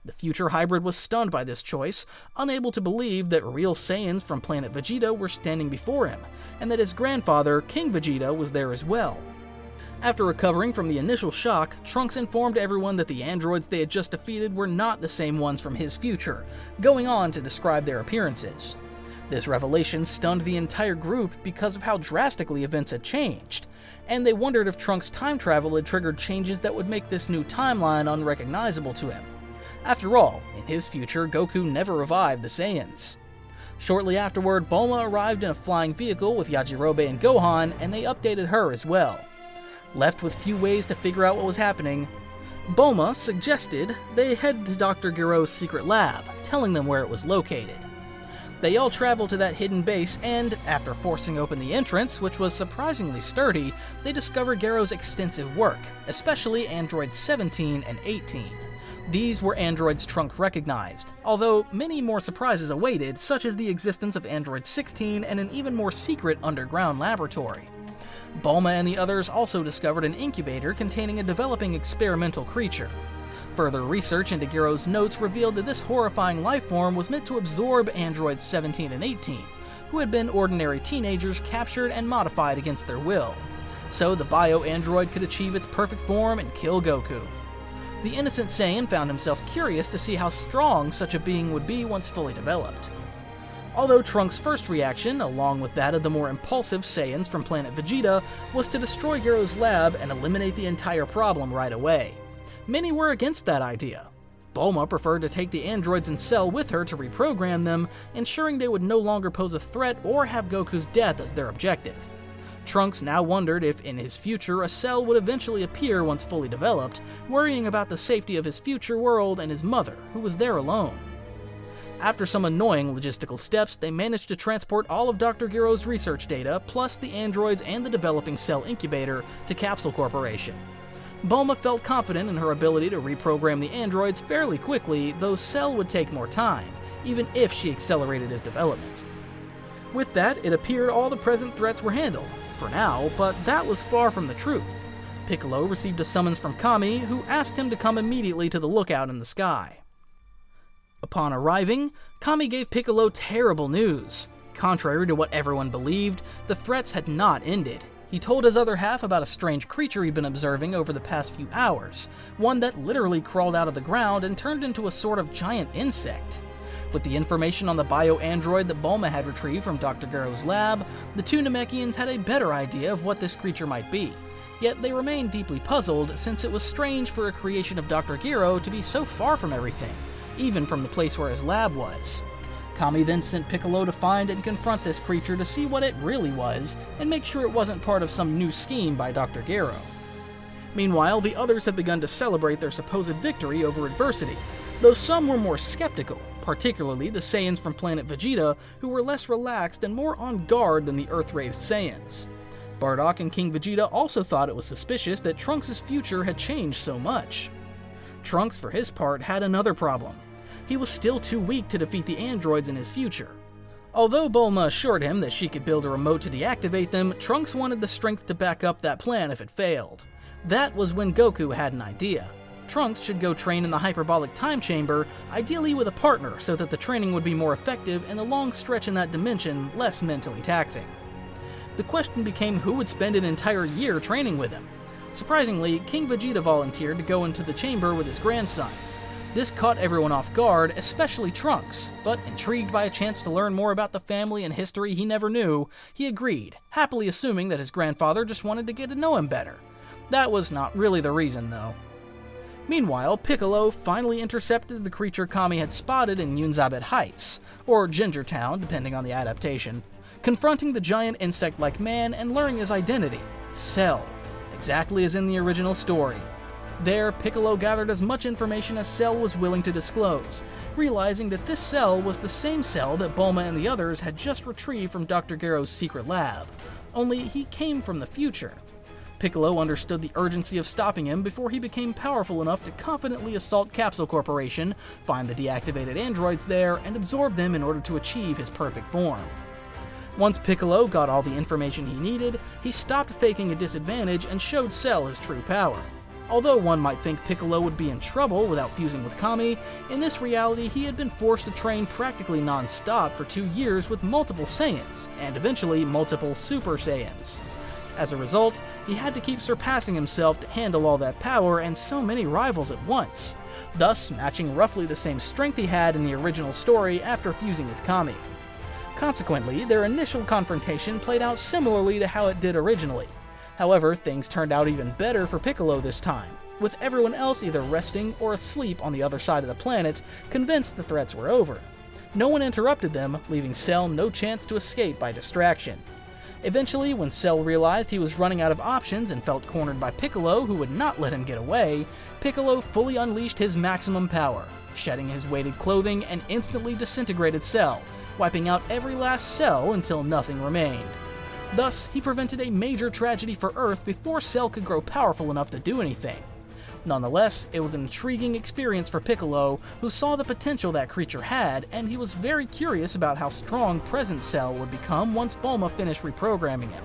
The future hybrid was stunned by this choice, unable to believe that real Saiyans from Planet Vegeta were standing before him, and that his grandfather, King Vegeta, was there as well. After recovering from the initial shock, Trunks informed everyone that the androids they had just defeated were not the same ones from his future, going on to describe their appearances. This revelation stunned the entire group because of how drastically events had changed, and they wondered if Trunks' time travel had triggered changes that would make this new timeline unrecognizable to him. After all, in his future, Goku never revived the Saiyans. Shortly afterward, Bulma arrived in a flying vehicle with Yajirobe and Gohan, and they updated her as well. Left with few ways to figure out what was happening, Bulma suggested they head to Dr. Gero's secret lab, telling them where it was located. They all travel to that hidden base, and after forcing open the entrance, which was surprisingly sturdy, they discover Gero's extensive work, especially androids 17 and 18. These were androids Trunks recognized, although many more surprises awaited, such as the existence of android 16 and an even more secret underground laboratory. Bulma and the others also discovered an incubator containing a developing experimental creature. Further research into Gero's notes revealed that this horrifying lifeform was meant to absorb androids 17 and 18, who had been ordinary teenagers captured and modified against their will, so the bio-android could achieve its perfect form and kill Goku. The innocent Saiyan found himself curious to see how strong such a being would be once fully developed. Although Trunks' first reaction, along with that of the more impulsive Saiyans from Planet Vegeta, was to destroy Gero's lab and eliminate the entire problem right away. Many were against that idea. Bulma preferred to take the androids in Cell with her to reprogram them, ensuring they would no longer pose a threat or have Goku's death as their objective. Trunks now wondered if in his future a Cell would eventually appear once fully developed, worrying about the safety of his future world and his mother, who was there alone. After some annoying logistical steps, they managed to transport all of Dr. Gero's research data, plus the androids and the developing Cell incubator, to Capsule Corporation. Bulma felt confident in her ability to reprogram the androids fairly quickly, though Cell would take more time, even if she accelerated his development. With that, it appeared all the present threats were handled, for now, but that was far from the truth. Piccolo received a summons from Kami, who asked him to come immediately to the lookout in the sky. Upon arriving, Kami gave Piccolo terrible news. Contrary to what everyone believed, the threats had not ended. He told his other half about a strange creature he'd been observing over the past few hours, one that literally crawled out of the ground and turned into a sort of giant insect. With the information on the bio-android that Bulma had retrieved from Dr. Gero's lab, the two Namekians had a better idea of what this creature might be. Yet they remained deeply puzzled, since it was strange for a creation of Dr. Gero to be so far from everything, even from the place where his lab was. Kami then sent Piccolo to find and confront this creature to see what it really was, and make sure it wasn't part of some new scheme by Dr. Gero. Meanwhile, the others had begun to celebrate their supposed victory over adversity, though some were more skeptical, particularly the Saiyans from Planet Vegeta, who were less relaxed and more on guard than the Earth-raised Saiyans. Bardock and King Vegeta also thought it was suspicious that Trunks' future had changed so much. Trunks, for his part, had another problem. He was still too weak to defeat the androids in his future. Although Bulma assured him that she could build a remote to deactivate them, Trunks wanted the strength to back up that plan if it failed. That was when Goku had an idea. Trunks should go train in the Hyperbolic Time Chamber, ideally with a partner, so that the training would be more effective and the long stretch in that dimension less mentally taxing. The question became who would spend an entire year training with him. Surprisingly, King Vegeta volunteered to go into the chamber with his grandson. This caught everyone off guard, especially Trunks, but intrigued by a chance to learn more about the family and history he never knew, he agreed, happily assuming that his grandfather just wanted to get to know him better. That was not really the reason, though. Meanwhile, Piccolo finally intercepted the creature Kami had spotted in Yunzabet Heights, or Ginger Town, depending on the adaptation, confronting the giant insect-like man and learning his identity, Cell, exactly as in the original story. There, Piccolo gathered as much information as Cell was willing to disclose, realizing that this Cell was the same Cell that Bulma and the others had just retrieved from Dr. Gero's secret lab, only he came from the future. Piccolo understood the urgency of stopping him before he became powerful enough to confidently assault Capsule Corporation, find the deactivated androids there, and absorb them in order to achieve his perfect form. Once Piccolo got all the information he needed, he stopped faking a disadvantage and showed Cell his true power. Although one might think Piccolo would be in trouble without fusing with Kami, in this reality he had been forced to train practically non-stop for 2 years with multiple Saiyans, and eventually multiple Super Saiyans. As a result, he had to keep surpassing himself to handle all that power and so many rivals at once, thus matching roughly the same strength he had in the original story after fusing with Kami. Consequently, their initial confrontation played out similarly to how it did originally. However, things turned out even better for Piccolo this time, with everyone else either resting or asleep on the other side of the planet, convinced the threats were over. No one interrupted them, leaving Cell no chance to escape by distraction. Eventually, when Cell realized he was running out of options and felt cornered by Piccolo, who would not let him get away, Piccolo fully unleashed his maximum power, shedding his weighted clothing and instantly disintegrated Cell, wiping out every last cell until nothing remained. Thus, he prevented a major tragedy for Earth before Cell could grow powerful enough to do anything. Nonetheless, it was an intriguing experience for Piccolo, who saw the potential that creature had, and he was very curious about how strong present Cell would become once Bulma finished reprogramming him.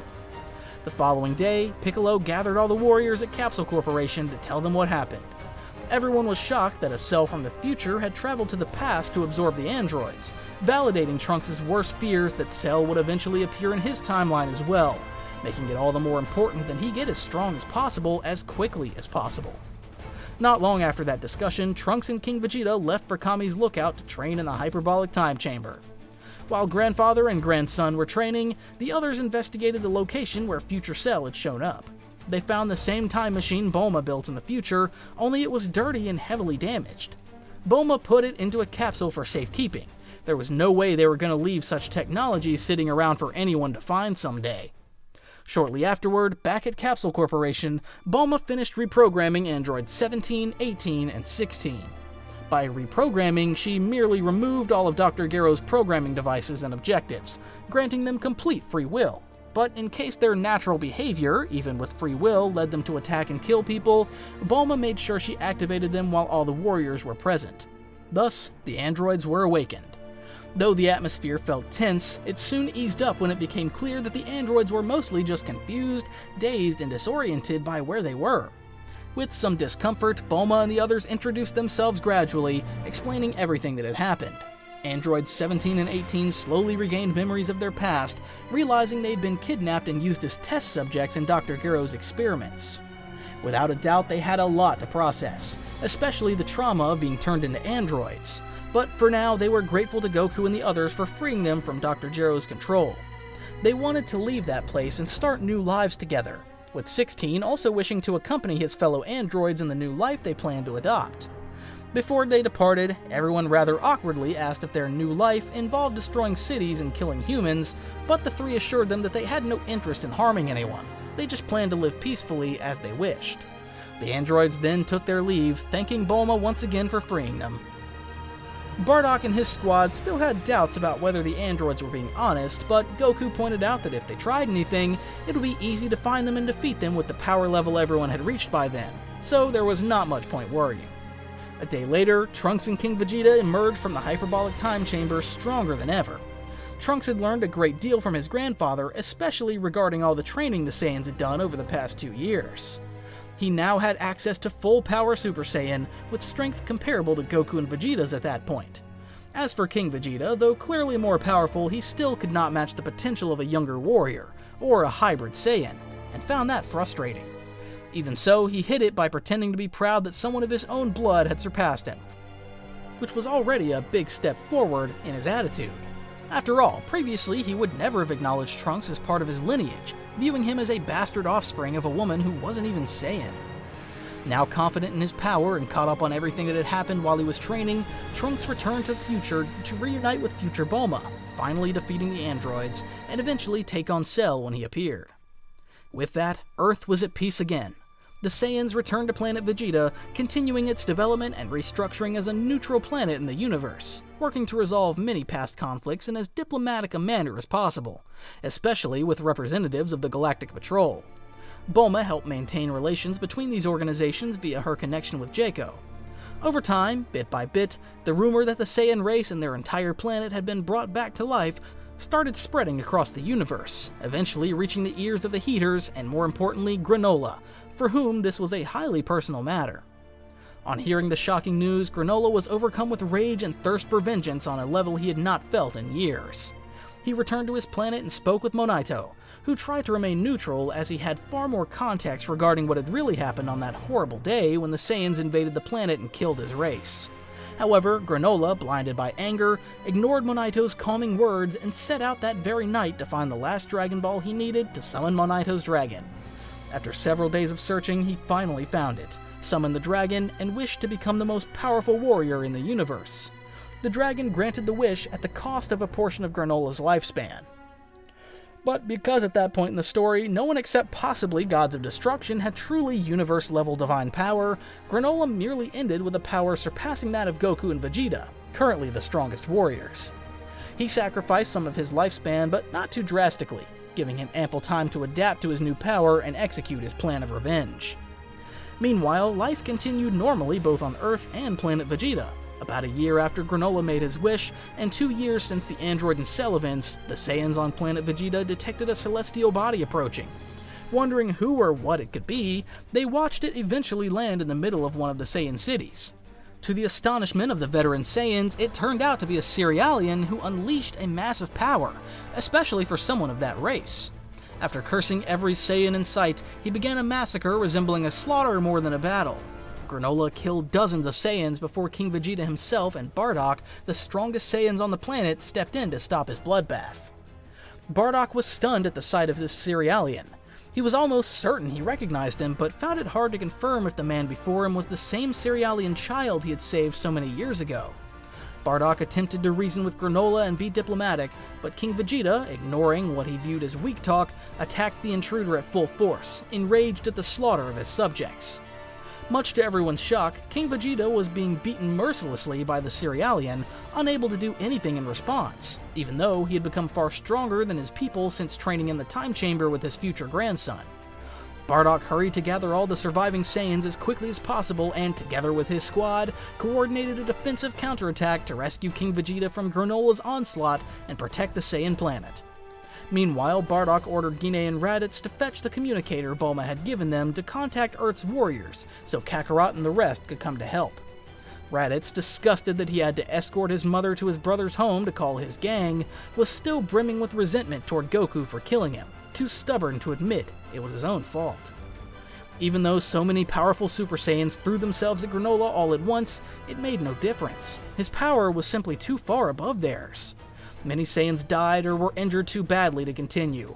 The following day, Piccolo gathered all the warriors at Capsule Corporation to tell them what happened. Everyone was shocked that a Cell from the future had traveled to the past to absorb the androids, validating Trunks' worst fears that Cell would eventually appear in his timeline as well, making it all the more important that he get as strong as possible as quickly as possible. Not long after that discussion, Trunks and King Vegeta left for Kami's lookout to train in the Hyperbolic Time Chamber. While grandfather and grandson were training, the others investigated the location where future Cell had shown up. They found the same time machine Bulma built in the future, only it was dirty and heavily damaged. Bulma put it into a capsule for safekeeping. There was no way they were going to leave such technology sitting around for anyone to find someday. Shortly afterward, back at Capsule Corporation, Bulma finished reprogramming androids 17, 18, and 16. By reprogramming, she merely removed all of Dr. Gero's programming devices and objectives, granting them complete free will. But in case their natural behavior, even with free will, led them to attack and kill people, Bulma made sure she activated them while all the warriors were present. Thus, the androids were awakened. Though the atmosphere felt tense, it soon eased up when it became clear that the androids were mostly just confused, dazed, and disoriented by where they were. With some discomfort, Bulma and the others introduced themselves gradually, explaining everything that had happened. Androids 17 and 18 slowly regained memories of their past, realizing they'd been kidnapped and used as test subjects in Dr. Gero's experiments. Without a doubt, they had a lot to process, especially the trauma of being turned into androids. But for now, they were grateful to Goku and the others for freeing them from Dr. Gero's control. They wanted to leave that place and start new lives together, with 16 also wishing to accompany his fellow androids in the new life they planned to adopt. Before they departed, everyone rather awkwardly asked if their new life involved destroying cities and killing humans, but the three assured them that they had no interest in harming anyone. They just planned to live peacefully as they wished. The androids then took their leave, thanking Bulma once again for freeing them. Bardock and his squad still had doubts about whether the androids were being honest, but Goku pointed out that if they tried anything, it would be easy to find them and defeat them with the power level everyone had reached by then, so there was not much point worrying. A day later, Trunks and King Vegeta emerged from the Hyperbolic Time Chamber stronger than ever. Trunks had learned a great deal from his grandfather, especially regarding all the training the Saiyans had done over the past 2 years. He now had access to full-power Super Saiyan, with strength comparable to Goku and Vegeta's at that point. As for King Vegeta, though clearly more powerful, he still could not match the potential of a younger warrior, or a hybrid Saiyan, and found that frustrating. Even so, he hid it by pretending to be proud that someone of his own blood had surpassed him, which was already a big step forward in his attitude. After all, previously he would never have acknowledged Trunks as part of his lineage, viewing him as a bastard offspring of a woman who wasn't even Saiyan. Now confident in his power and caught up on everything that had happened while he was training, Trunks returned to the future to reunite with future Bulma, finally defeating the androids, and eventually take on Cell when he appeared. With that, Earth was at peace again. The Saiyans returned to Planet Vegeta, continuing its development and restructuring as a neutral planet in the universe, working to resolve many past conflicts in as diplomatic a manner as possible, especially with representatives of the Galactic Patrol. Bulma helped maintain relations between these organizations via her connection with Gero. Over time, bit by bit, the rumor that the Saiyan race and their entire planet had been brought back to life started spreading across the universe, eventually reaching the ears of the Heaters and, more importantly, Granola, for whom this was a highly personal matter. On hearing the shocking news, Granola was overcome with rage and thirst for vengeance on a level he had not felt in years. He returned to his planet and spoke with Monito, who tried to remain neutral as he had far more context regarding what had really happened on that horrible day when the Saiyans invaded the planet and killed his race. However, Granola, blinded by anger, ignored Monito's calming words and set out that very night to find the last Dragon Ball he needed to summon Monito's dragon. After several days of searching, he finally found it, summoned the dragon, and wished to become the most powerful warrior in the universe. The dragon granted the wish at the cost of a portion of Granola's lifespan. But because at that point in the story, no one except possibly Gods of Destruction had truly universe-level divine power, Granola merely ended with a power surpassing that of Goku and Vegeta, currently the strongest warriors. He sacrificed some of his lifespan, but not too drastically, giving him ample time to adapt to his new power and execute his plan of revenge. Meanwhile, life continued normally both on Earth and Planet Vegeta. About a year after Granola made his wish, and 2 years since the android and cell events, the Saiyans on Planet Vegeta detected a celestial body approaching. Wondering who or what it could be, they watched it eventually land in the middle of one of the Saiyan cities. To the astonishment of the veteran Saiyans, it turned out to be a Cerealian who unleashed a massive power, especially for someone of that race. After cursing every Saiyan in sight, he began a massacre resembling a slaughter more than a battle. Granola killed dozens of Saiyans before King Vegeta himself and Bardock, the strongest Saiyans on the planet, stepped in to stop his bloodbath. Bardock was stunned at the sight of this Cerealian. He was almost certain he recognized him, but found it hard to confirm if the man before him was the same Cerealian child he had saved so many years ago. Bardock attempted to reason with Granola and be diplomatic, but King Vegeta, ignoring what he viewed as weak talk, attacked the intruder at full force, enraged at the slaughter of his subjects. Much to everyone's shock, King Vegeta was being beaten mercilessly by the Cerealian, unable to do anything in response, even though he had become far stronger than his people since training in the time chamber with his future grandson. Bardock hurried to gather all the surviving Saiyans as quickly as possible and, together with his squad, coordinated a defensive counterattack to rescue King Vegeta from Granola's onslaught and protect the Saiyan planet. Meanwhile, Bardock ordered Gine and Raditz to fetch the communicator Bulma had given them to contact Earth's warriors, so Kakarot and the rest could come to help. Raditz, disgusted that he had to escort his mother to his brother's home to call his gang, was still brimming with resentment toward Goku for killing him, too stubborn to admit it was his own fault. Even though so many powerful Super Saiyans threw themselves at Granola all at once, it made no difference. His power was simply too far above theirs. Many Saiyans died or were injured too badly to continue.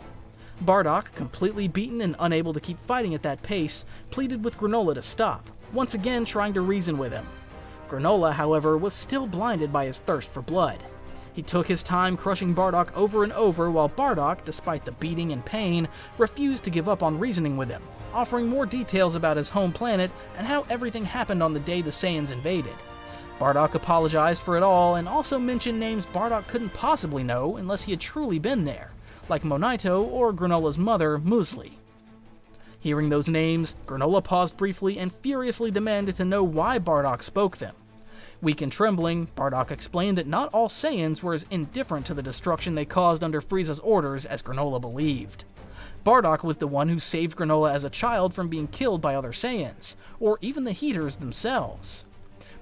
Bardock, completely beaten and unable to keep fighting at that pace, pleaded with Granola to stop, once again trying to reason with him. Granola, however, was still blinded by his thirst for blood. He took his time crushing Bardock over and over while Bardock, despite the beating and pain, refused to give up on reasoning with him, offering more details about his home planet and how everything happened on the day the Saiyans invaded. Bardock apologized for it all and also mentioned names Bardock couldn't possibly know unless he had truly been there, like Monito or Granola's mother, Muesli. Hearing those names, Granola paused briefly and furiously demanded to know why Bardock spoke them. Weak and trembling, Bardock explained that not all Saiyans were as indifferent to the destruction they caused under Frieza's orders as Granola believed. Bardock was the one who saved Granola as a child from being killed by other Saiyans, or even the Heaters themselves.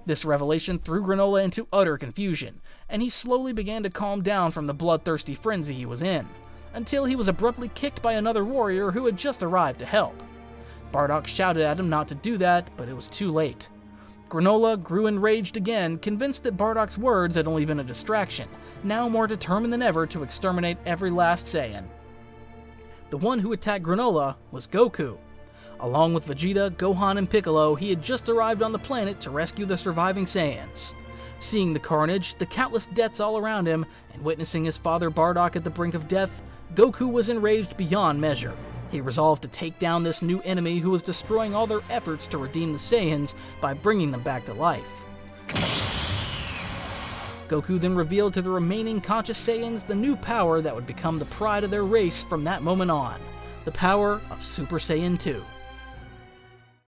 This revelation threw Granola into utter confusion, and he slowly began to calm down from the bloodthirsty frenzy he was in, until he was abruptly kicked by another warrior who had just arrived to help. Bardock shouted at him not to do that, but it was too late. Granola grew enraged again, convinced that Bardock's words had only been a distraction, now more determined than ever to exterminate every last Saiyan. The one who attacked Granola was Goku. Along with Vegeta, Gohan, and Piccolo, he had just arrived on the planet to rescue the surviving Saiyans. Seeing the carnage, the countless deaths all around him, and witnessing his father Bardock at the brink of death, Goku was enraged beyond measure. He resolved to take down this new enemy who was destroying all their efforts to redeem the Saiyans by bringing them back to life. Goku then revealed to the remaining conscious Saiyans the new power that would become the pride of their race from that moment on, the power of Super Saiyan 2.